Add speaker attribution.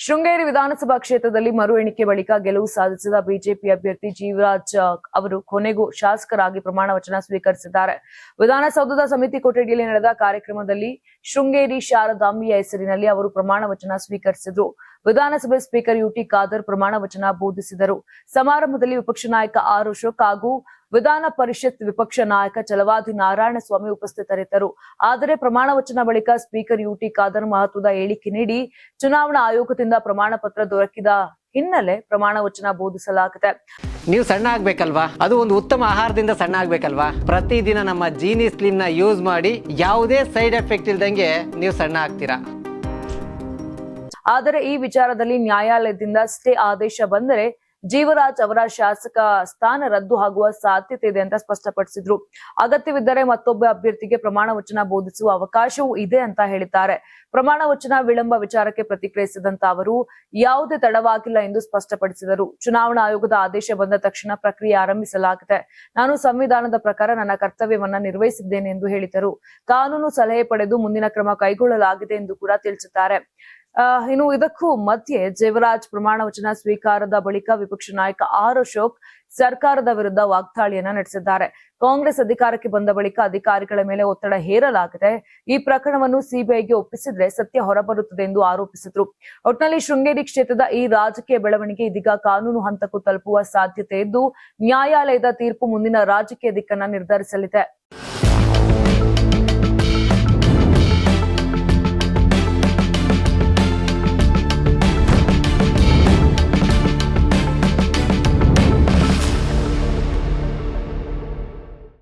Speaker 1: ಶೃಂಗೇರಿ ವಿಧಾನಸಭಾ ಕ್ಷೇತ್ರದಲ್ಲಿ ಮರು ಎಣಿಕೆ ಬಳಿಕ ಗೆಲುವು ಸಾಧಿಸಿದ ಬಿಜೆಪಿ ಅಭ್ಯರ್ಥಿ ಜೀವರಾಜ್ ಅವರು ಕೊನೆಗೂ ಶಾಸಕರಾಗಿ ಪ್ರಮಾಣ ವಚನ ಸ್ವೀಕರಿಸಿದ್ದಾರೆ. ವಿಧಾನಸೌಧದ ಸಮಿತಿ ಕೊಠಡಿಯಲ್ಲಿ ನಡೆದ ಕಾರ್ಯಕ್ರಮದಲ್ಲಿ ಶೃಂಗೇರಿ ಶಾರದಾಂಬಿಯ ಹೆಸರಿನಲ್ಲಿ ಅವರು ಪ್ರಮಾಣ ವಚನ ಸ್ವೀಕರಿಸಿದರು. ವಿಧಾನಸಭೆ ಸ್ಪೀಕರ್ ಯುಟಿ ಖಾದರ್ ಪ್ರಮಾಣ ವಚನ ಬೋಧಿಸಿದರು. ಸಮಾರಂಭದಲ್ಲಿ ವಿಪಕ್ಷ ನಾಯಕ ಆರ್ ಅಶೋಕ್ ಹಾಗೂ ವಿಧಾನ ಪರಿಷತ್ ವಿಪಕ್ಷ ನಾಯಕ ಛಲವಾದಿ ನಾರಾಯಣಸ್ವಾಮಿ ಉಪಸ್ಥಿತರಿದ್ದರು. ಆದರೆ ಪ್ರಮಾಣ ವಚನ ಬಳಿಕ ಸ್ಪೀಕರ್ ಯುಟಿ ಖಾದರ್ ಮಹತ್ವದ ಹೇಳಿಕೆ ನೀಡಿ ಚುನಾವಣಾ ಆಯೋಗದಿಂದ ಪ್ರಮಾಣ ಪತ್ರ ದೊರಕಿದ ಹಿನ್ನೆಲೆ ಪ್ರಮಾಣ ವಚನ ಬೋಧಿಸಲಾಗಿದೆ.
Speaker 2: ನೀವು ಸಣ್ಣ ಆಗ್ಬೇಕಲ್ವಾ? ಅದು ಒಂದು ಉತ್ತಮ ಆಹಾರದಿಂದ ಸಣ್ಣ ಆಗ್ಬೇಕಲ್ವಾ? ಪ್ರತಿದಿನ ನಮ್ಮ ಜೀನಿ ಸ್ಲಿಮ್ ನ ಯೂಸ್ ಮಾಡಿ ಯಾವುದೇ ಸೈಡ್ ಎಫೆಕ್ಟ್ ಇಲ್ದಂಗೆ ನೀವು ಸಣ್ಣ ಆಗ್ತೀರಾ.
Speaker 1: ಆದರೆ ಈ ವಿಚಾರದಲ್ಲಿ ನ್ಯಾಯಾಲಯದಿಂದ ಸ್ಟೇ ಆದೇಶ ಬಂದರೆ ಜೀವರಾಜ್ ಅವರ ಶಾಸಕ ಸ್ಥಾನ ರದ್ದು ಆಗುವ ಸಾಧ್ಯತೆ ಇದೆ ಅಂತ ಸ್ಪಷ್ಟಪಡಿಸಿದ್ರು. ಅಗತ್ಯವಿದ್ದರೆ ಮತ್ತೊಬ್ಬ ಅಭ್ಯರ್ಥಿಗೆ ಪ್ರಮಾಣ ವಚನ ಬೋಧಿಸುವ ಅವಕಾಶವೂ ಇದೆ ಅಂತ ಹೇಳಿದ್ದಾರೆ. ಪ್ರಮಾಣ ವಚನ ವಿಳಂಬ ವಿಚಾರಕ್ಕೆ ಪ್ರತಿಕ್ರಿಯಿಸಿದಂತ ಅವರು ಯಾವುದೇ ತಡವಾಗಿಲ್ಲ ಎಂದು ಸ್ಪಷ್ಟಪಡಿಸಿದರು. ಚುನಾವಣಾ ಆಯೋಗದ ಆದೇಶ ಬಂದ ತಕ್ಷಣ ಪ್ರಕ್ರಿಯೆ ಆರಂಭಿಸಲಾಗಿದೆ. ನಾನು ಸಂವಿಧಾನದ ಪ್ರಕಾರ ನನ್ನ ಕರ್ತವ್ಯವನ್ನ ನಿರ್ವಹಿಸಿದ್ದೇನೆ ಎಂದು ಹೇಳಿದರು. ಕಾನೂನು ಸಲಹೆ ಪಡೆದು ಮುಂದಿನ ಕ್ರಮ ಕೈಗೊಳ್ಳಲಾಗಿದೆ ಎಂದು ಕೂಡ ತಿಳಿಸಿದ್ದಾರೆ. ಇನ್ನು ಇದಕ್ಕೂ ಮಧ್ಯೆ ಜೀವರಾಜ್ ಪ್ರಮಾಣ ವಚನ ಸ್ವೀಕಾರದ ಬಳಿಕ ವಿಪಕ್ಷ ನಾಯಕ ಆರ್ ಅಶೋಕ್ ಸರ್ಕಾರದ ವಿರುದ್ಧ ವಾಗ್ದಾಳಿಯನ್ನ ನಡೆಸಿದ್ದಾರೆ. ಕಾಂಗ್ರೆಸ್ ಅಧಿಕಾರಕ್ಕೆ ಬಂದ ಬಳಿಕ ಅಧಿಕಾರಿಗಳ ಮೇಲೆ ಒತ್ತಡ ಹೇರಲಾಗಿದೆ. ಈ ಪ್ರಕರಣವನ್ನು ಸಿಬಿಐಗೆ ಒಪ್ಪಿಸಿದ್ರೆ ಸತ್ಯ ಹೊರಬರುತ್ತದೆ ಎಂದು ಆರೋಪಿಸಿದ್ರು. ಒಟ್ನಲ್ಲಿ ಶೃಂಗೇರಿ ಕ್ಷೇತ್ರದ ಈ ರಾಜಕೀಯ ಬೆಳವಣಿಗೆ ಇದೀಗ ಕಾನೂನು ಹಂತಕ್ಕೂ ತಲುಪುವ ಸಾಧ್ಯತೆ ಇದ್ದು ನ್ಯಾಯಾಲಯದ ತೀರ್ಪು ಮುಂದಿನ ರಾಜಕೀಯ ದಿಕ್ಕನ್ನ ನಿರ್ಧರಿಸಲಿದೆ.